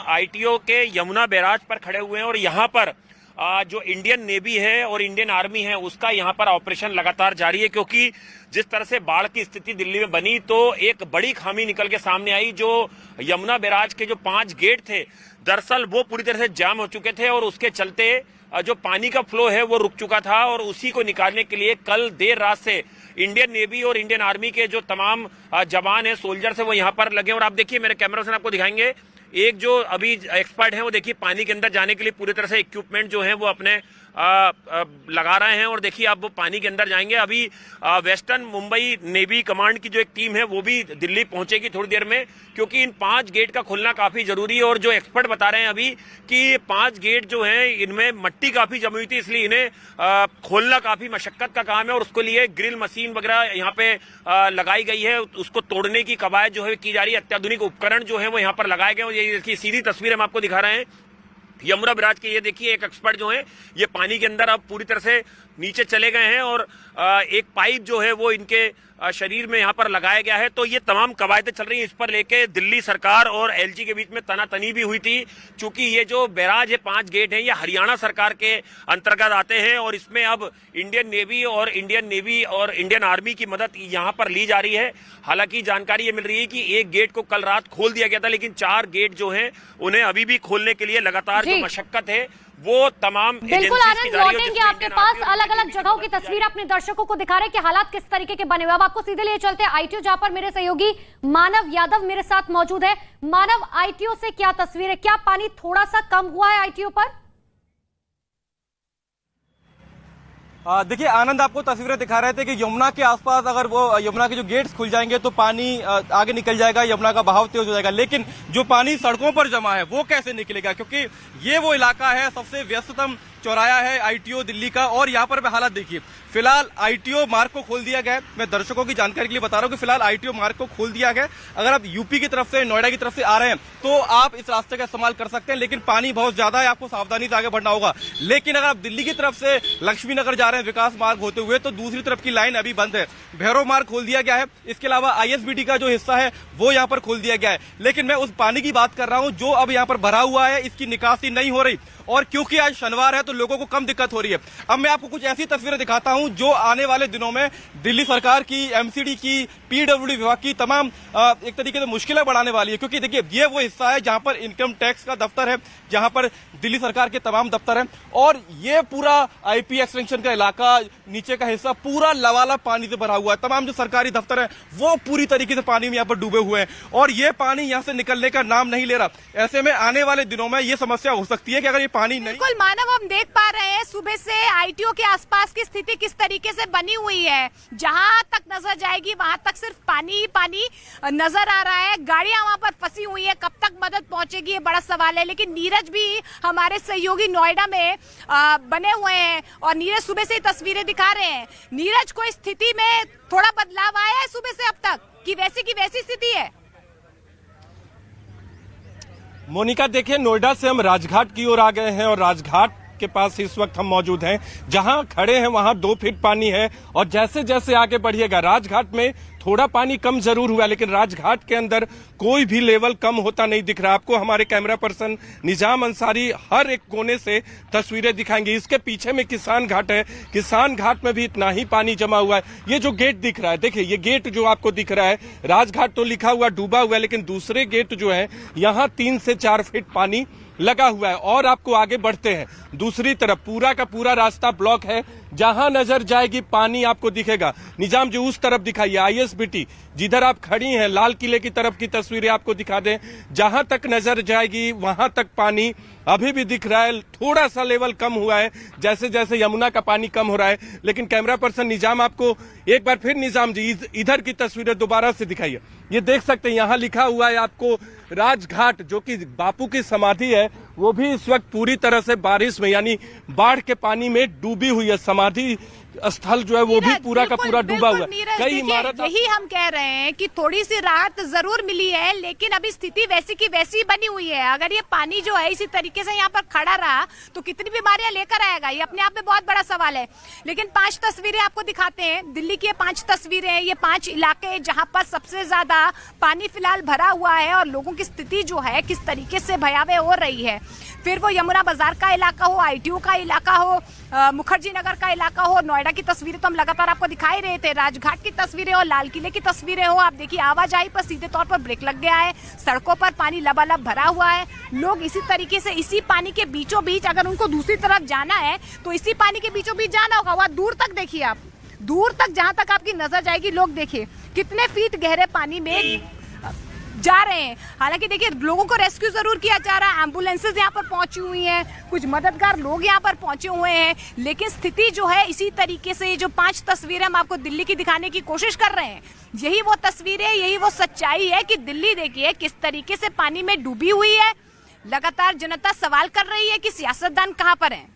ITO के Yamuna barrage पर खड़े हुए हैं और यहाँ पर जो इंडियन नेवी है और इंडियन आर्मी है उसका यहाँ पर ऑपरेशन लगातार जारी है, क्योंकि जिस तरह से बाढ़ की स्थिति दिल्ली में बनी तो एक बड़ी खामी निकल के सामने आई। जो यमुना बैराज के जो 5 गेट थे दरअसल वो पूरी तरह से जाम हो चुके थे और उसके चलते जो पानी का फ्लो है वो रुक चुका था और उसी को निकालने के लिए कल देर रात से इंडियन नेवी और इंडियन आर्मी के जो तमाम जवान है, सोल्जर्स है, वो यहाँ पर लगे। और आप देखिए, मेरे कैमरा से आपको दिखाएंगे, एक जो अभी एक्सपर्ट हैं वो देखिए पानी के अंदर जाने के लिए पूरी तरह से इक्विपमेंट जो है वो अपने लगा रहे हैं और देखिए अब वो पानी के अंदर जाएंगे। अभी वेस्टर्न मुंबई नेवी कमांड की जो एक टीम है वो भी दिल्ली पहुंचेगी थोड़ी देर में, क्योंकि इन 5 गेट का खुलना काफी जरूरी है। और जो एक्सपर्ट बता रहे हैं अभी कि 5 गेट जो हैं इनमें मट्टी काफी जमी हुई थी, इसलिए इन्हें खोलना काफी मशक्कत का काम है और उसके लिए ग्रिल मशीन वगैरह यहाँ पे लगाई गई है। उसको तोड़ने की कवायद जो है की जा रही है, अत्याधुनिक उपकरण जो है वो यहाँ पर लगाए गए। ये देखिए सीधी तस्वीर हम आपको दिखा रहे हैं यमुना बैराज के। ये देखिए एक एक्सपर्ट जो है ये पानी के अंदर अब पूरी तरह से नीचे चले गए हैं और एक पाइप जो है वो इनके शरीर में यहाँ पर लगाया गया है। तो ये तमाम कवायदें चल रही हैं, इस पर लेके दिल्ली सरकार और एलजी के बीच में तनातनी भी हुई थी, क्योंकि ये जो बैराज है 5 गेट हैं ये हरियाणा सरकार के अंतर्गत आते हैं और इसमें अब इंडियन नेवी और इंडियन आर्मी की मदद यहाँ पर ली जा रही है। हालांकि जानकारी ये मिल रही है कि एक गेट को कल रात खोल दिया गया था, लेकिन 4 गेट जो हैं उन्हें अभी भी खोलने के लिए लगातार जो मशक्कत है वो तमाम बिल्कुल आनंद लौटेंगे आपके पास। अलग अलग जगहों की तस्वीर अपने दर्शकों को दिखा रहे हैं कि हालात किस तरीके के बने हुए। अब आपको सीधे लिए चलते हैं आईटीओ, जहां पर मेरे सहयोगी मानव यादव मेरे साथ मौजूद है। मानव, आईटीओ से क्या तस्वीर है? क्या पानी थोड़ा सा कम हुआ है आईटीओ पर? देखिए आनंद, आपको तस्वीरें दिखा रहे थे कि यमुना के आसपास अगर वो यमुना के जो गेट्स खुल जाएंगे तो पानी आगे निकल जाएगा, यमुना का बहाव तेज हो जाएगा। लेकिन जो पानी सड़कों पर जमा है वो कैसे निकलेगा, क्योंकि ये वो इलाका है, सबसे व्यस्ततम चौराया है आईटीओ दिल्ली का। और यहाँ पर हालात देखिए, फिलहाल आईटीओ मार्ग को खोल दिया गया है। मैं दर्शकों की जानकारी के लिए बता रहा हूँ कि फिलहाल आईटीओ मार्ग को खोल दिया गया है। अगर आप यूपी की तरफ से, नोएडा की तरफ से आ रहे हैं तो आप इस रास्ते का इस्तेमाल कर सकते हैं, लेकिन पानी बहुत ज्यादा है, आपको सावधानी से आगे बढ़ना होगा। लेकिन अगर आप दिल्ली की तरफ से लक्ष्मी नगर जा रहे हैं विकास मार्ग होते हुए तो दूसरी तरफ की लाइन अभी बंद है। भैरव मार्ग खोल दिया गया है, इसके अलावा आईएसबीटी का जो हिस्सा है वो यहाँ पर खोल दिया गया है। लेकिन मैं उस पानी की बात कर रहा हूँ जो अब यहाँ पर भरा हुआ है, इसकी निकासी नहीं हो रही और क्योंकि आज शनिवार है तो लोगों को कम दिक्कत हो रही है। अब मैं आपको कुछ ऐसी तस्वीरें दिखाता हूं जो आने वाले दिनों में दिल्ली सरकार की, एमसीडी की, पीडब्ल्यूडी विभाग की तमाम एक तरीके से मुश्किलें बढ़ाने वाली है। क्योंकि देखिए ये वो हिस्सा है जहां पर इनकम टैक्स का दफ्तर है, जहां पर दिल्ली सरकार के तमाम दफ्तर हैं और ये पूरा आईपी एक्सटेंशन का इलाका, नीचे का हिस्सा पूरा लबालब पानी से भरा हुआ है। तमाम जो सरकारी दफ्तर है वो पूरी तरीके से पानी में यहाँ पर डूबे हुए हैं और ये पानी यहाँ से निकलने का नाम नहीं ले रहा। ऐसे में आने वाले दिनों में ये समस्या हो सकती है कि अगर ये पानी नहीं। बिल्कुल मानव, हम देख पा रहे हैं सुबह से आईटीओ के आसपास की स्थिति किस तरीके से बनी हुई है। जहां तक नजर जाएगी वहां तक सिर्फ पानी ही पानी नजर आ रहा है। गाड़ियां वहां पर फंसी हुई है, कब तक मदद पहुंचेगी ये बड़ा सवाल है। लेकिन नीरज भी हमारे सहयोगी नोएडा में बने हुए हैं और नीरज सुबह से तस्वीरें दिखा रहे हैं। नीरज, कोई स्थिति में थोड़ा बदलाव आया है सुबह से अब तक कि वैसी स्थिति है? मोनिका, देखिए नोएडा से हम राजघाट की ओर आ गए हैं और राजघाट के पास इस वक्त हम मौजूद हैं। जहां खड़े हैं वहां 2 फीट पानी है और जैसे जैसे आगे बढ़िएगा राजघाट में थोड़ा पानी कम जरूर हुआ, लेकिन राजघाट के अंदर कोई भी लेवल कम होता नहीं दिख रहा। आपको हमारे कैमरा पर्सन निजाम अंसारी हर एक कोने से तस्वीरें दिखाएंगे। इसके पीछे में किसान घाट है, किसान घाट में भी इतना ही पानी जमा हुआ है। ये जो गेट दिख रहा है, देखिए ये गेट जो आपको दिख रहा है, राजघाट तो लिखा हुआ डूबा हुआ है, लेकिन दूसरे गेट जो है यहाँ 3 से 4 फीट पानी लगा हुआ है। और आपको आगे बढ़ते हैं, दूसरी तरफ पूरा का पूरा रास्ता ब्लॉक है, जहां नजर जाएगी पानी आपको दिखेगा। निजाम जो उस तरफ दिखाइए, आईएसबीटी जिधर आप खड़ी हैं लाल किले की तरफ की तस्वीरें आपको दिखा दें, जहां तक नजर जाएगी वहां तक पानी अभी भी दिख रहा है। थोड़ा सा लेवल कम हुआ है जैसे जैसे यमुना का पानी कम हो रहा है। लेकिन कैमरा पर्सन निजाम आपको एक बार फिर, निजाम जी इधर की तस्वीरें दोबारा से दिखाइए। ये देख सकते हैं यहाँ लिखा हुआ है आपको राजघाट, जो कि बापू की समाधि है, वो भी इस वक्त पूरी तरह से बारिश में यानी बाढ़ के पानी में डूबी हुई है। समाधि स्थल जो है वो भी नीरज, पूरा का पूरा डूबा हुआ है। नीरज, कई देखिए, इमारत यही हम कह रहे हैं कि थोड़ी सी राहत जरूर मिली है, लेकिन अभी स्थिति वैसी की वैसी बनी हुई है। अगर ये पानी जो है इसी तरीके से यहाँ पर खड़ा रहा तो कितनी बीमारियां लेकर आएगा, ये अपने आप में बहुत बड़ा सवाल है। लेकिन 5 तस्वीरें आपको दिखाते हैं, दिल्ली की 5 तस्वीरें हैं, ये 5 इलाके जहाँ पर सबसे ज्यादा पानी फिलहाल भरा हुआ है और लोगों की स्थिति जो है किस तरीके से भयावह हो रही है। फिर वो यमुना बाजार का इलाका हो, ITO का इलाका हो, मुखर्जी नगर का इलाका हो, नोएडा की तस्वीरें तो हम लगातार आपको दिखाई रहे थे, राजघाट की तस्वीरें हो, लाल किले की तस्वीरें हो। आप देखिए आवाजाही पर सीधे तौर पर ब्रेक लग गया है, सड़कों पर पानी लबालब भरा हुआ है। लोग इसी तरीके से इसी पानी के बीचों बीच अगर उनको दूसरी तरफ जाना है तो इसी पानी के बीचों बीच जाना होगा। वहाँ दूर तक देखिए, आप दूर तक जहां तक आपकी नजर जाएगी, लोग देखिए कितने फीट गहरे पानी में जा रहे हैं। हालांकि देखिए लोगों को रेस्क्यू जरूर किया जा रहा है, एम्बुलेंसेज यहाँ पर पहुंची हुई हैं, कुछ मददगार लोग यहाँ पर पहुंचे हुए हैं, लेकिन स्थिति जो है इसी तरीके से जो 5 तस्वीरें हम आपको दिल्ली की दिखाने की कोशिश कर रहे हैं, यही वो तस्वीरें, यही वो सच्चाई है कि दिल्ली देखिए किस तरीके से पानी में डूबी हुई है। लगातार जनता सवाल कर रही है कि सियासतदान कहां पर हैं।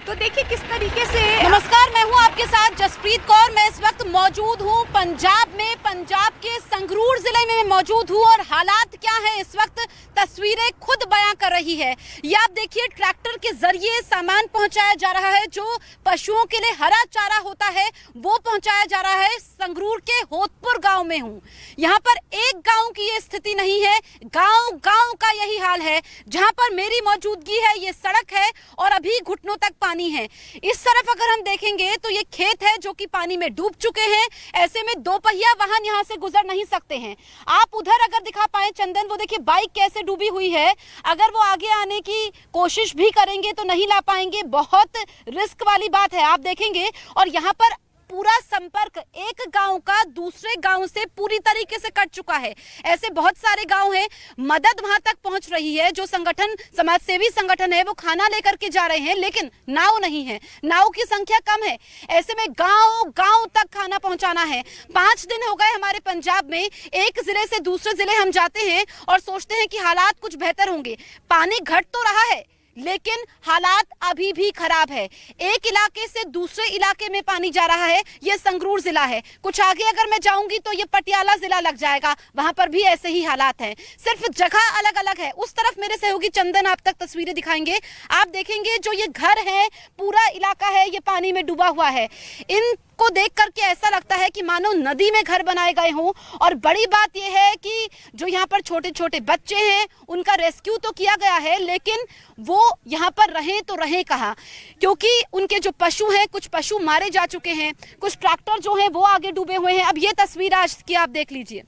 तो देखिए किस तरीके से। नमस्कार, मैं हूं आपके साथ जसप्रीत कौर। मैं इस वक्त मौजूद हूं पंजाब में, पंजाब के संगरूर जिले में मैं मौजूद हूं और हालात क्या हैं इस वक्त तस्वीरें खुद बयां कर रही है। ये आप देखिए ट्रैक्टर के जरिए सामान पहुंचाया जा रहा है, जो पशुओं के लिए हरा चारा होता है वो पहुंचाया जा रहा है। संगरूर के होतपुर गांव में हूं। यहाँ पर एक गांव की ये स्थिति नहीं है, गांव गांव का यही हाल है। जहां पर मेरी मौजूदगी है ये सड़क है और अभी घुटनों तक पानी है। इस तरफ अगर हम देखेंगे तो ये खेत है जो कि पानी में डूब चुके हैं। ऐसे में 2 पहिया वाहन यहाँ से गुजर नहीं सकते हैं। आप उधर अगर दिखा पाए चंदन, वो देखिए बाइक कैसे डूबी हुई है। अगर वो आगे आने की कोशिश भी करेंगे तो नहीं ला पाएंगे, बहुत रिस्क वाली बात है। आप देखेंगे और यहाँ पर पूरा संपर्क एक गांव का दूसरे गांव से पूरी तरीके से कट चुका है। ऐसे बहुत सारे गांव हैं, मदद वहां तक पहुंच रही है। जो संगठन, समाजसेवी संगठन है, वो खाना लेकर के जा रहे हैं, लेकिन नाव नहीं है, नाव की संख्या कम है। ऐसे में गांव गांव तक खाना पहुंचाना है। 5 दिन हो गए हमारे पंजाब में, एक जिले से दूसरे जिले हम जाते हैं और सोचते हैं कि हालात कुछ बेहतर होंगे। पानी घट तो रहा है लेकिन हालात अभी भी खराब है। एक इलाके से दूसरे इलाके में पानी जा रहा है। ये संगरूर जिला है, कुछ आगे अगर मैं जाऊंगी तो ये पटियाला जिला लग जाएगा, वहां पर भी ऐसे ही हालात हैं, सिर्फ जगह अलग अलग है। उस तरफ मेरे सहयोगी चंदन आप तक तस्वीरें दिखाएंगे। आप देखेंगे जो ये घर है, पूरा इलाका है ये पानी में डूबा हुआ है। इन को देख करके ऐसा लगता है कि मानो नदी में घर बनाए गए हों। और बड़ी बात यह है कि जो यहाँ पर छोटे छोटे बच्चे हैं उनका रेस्क्यू तो किया गया है, लेकिन वो यहाँ पर रहे तो रहे कहाँ, क्योंकि उनके जो पशु हैं, कुछ पशु मारे जा चुके हैं, कुछ ट्रैक्टर जो हैं वो आगे डूबे हुए हैं। अब ये तस्वीर आज की आप देख लीजिए,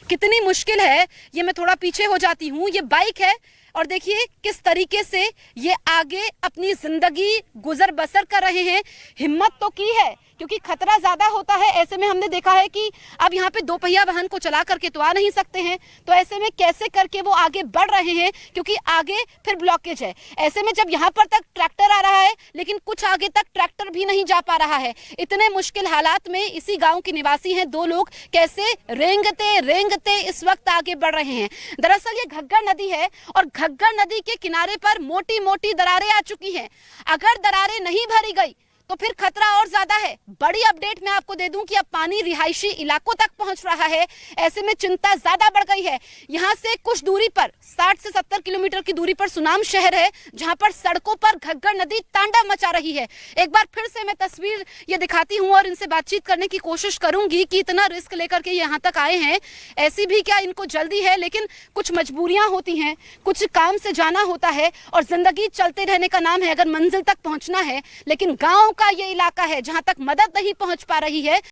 कितनी मुश्किल है। ये मैं थोड़ा पीछे हो जाती हूँ, ये बाइक है और देखिए किस तरीके से ये आगे अपनी जिंदगी गुजर बसर कर रहे हैं। हिम्मत तो की है क्योंकि खतरा ज्यादा होता है। ऐसे में हमने देखा है कि अब यहाँ पे 2 पहिया वाहन को चला करके तो आ नहीं सकते हैं, तो ऐसे में कैसे करके वो आगे बढ़ रहे हैं क्योंकि आगे फिर ब्लॉकेज है। ऐसे में जब यहाँ पर तक ट्रैक्टर आ रहा है लेकिन कुछ आगे तक ट्रैक्टर भी नहीं जा पा रहा है। इतने मुश्किल हालात में इसी गाँव के निवासी हैं 2 लोग, कैसे रेंगते रेंगते इस वक्त आगे बढ़ रहे हैं। दरअसल ये घग्गर नदी है और घग्गर नदी के किनारे पर मोटी मोटी दरारें आ चुकी हैं। अगर दरारें नहीं भरी गई तो फिर खतरा और ज्यादा है। बड़ी अपडेट मैं आपको दे दूं कि अब पानी रिहायशी इलाकों तक पहुंच रहा है। ऐसे में चिंता ज्यादा बढ़ गई है। यहां से कुछ दूरी पर 60 से 70 किलोमीटर की दूरी पर सुनाम शहर है, जहां पर सड़कों पर घग्गर नदी तांडव मचा रही है। एक बार फिर से मैं तस्वीर ये दिखाती हूं और इनसे बातचीत करने की कोशिश करूंगी कि इतना रिस्क लेकर के यहाँ तक आए हैं, ऐसी भी क्या इनको जल्दी है, लेकिन कुछ मजबूरियां होती हैं, कुछ काम से जाना होता है और जिंदगी चलते रहने का नाम है अगर मंजिल तक पहुंचना है। लेकिन गाँव का ये इलाका है जहां तक मदद नहीं पहुंच पा रही है।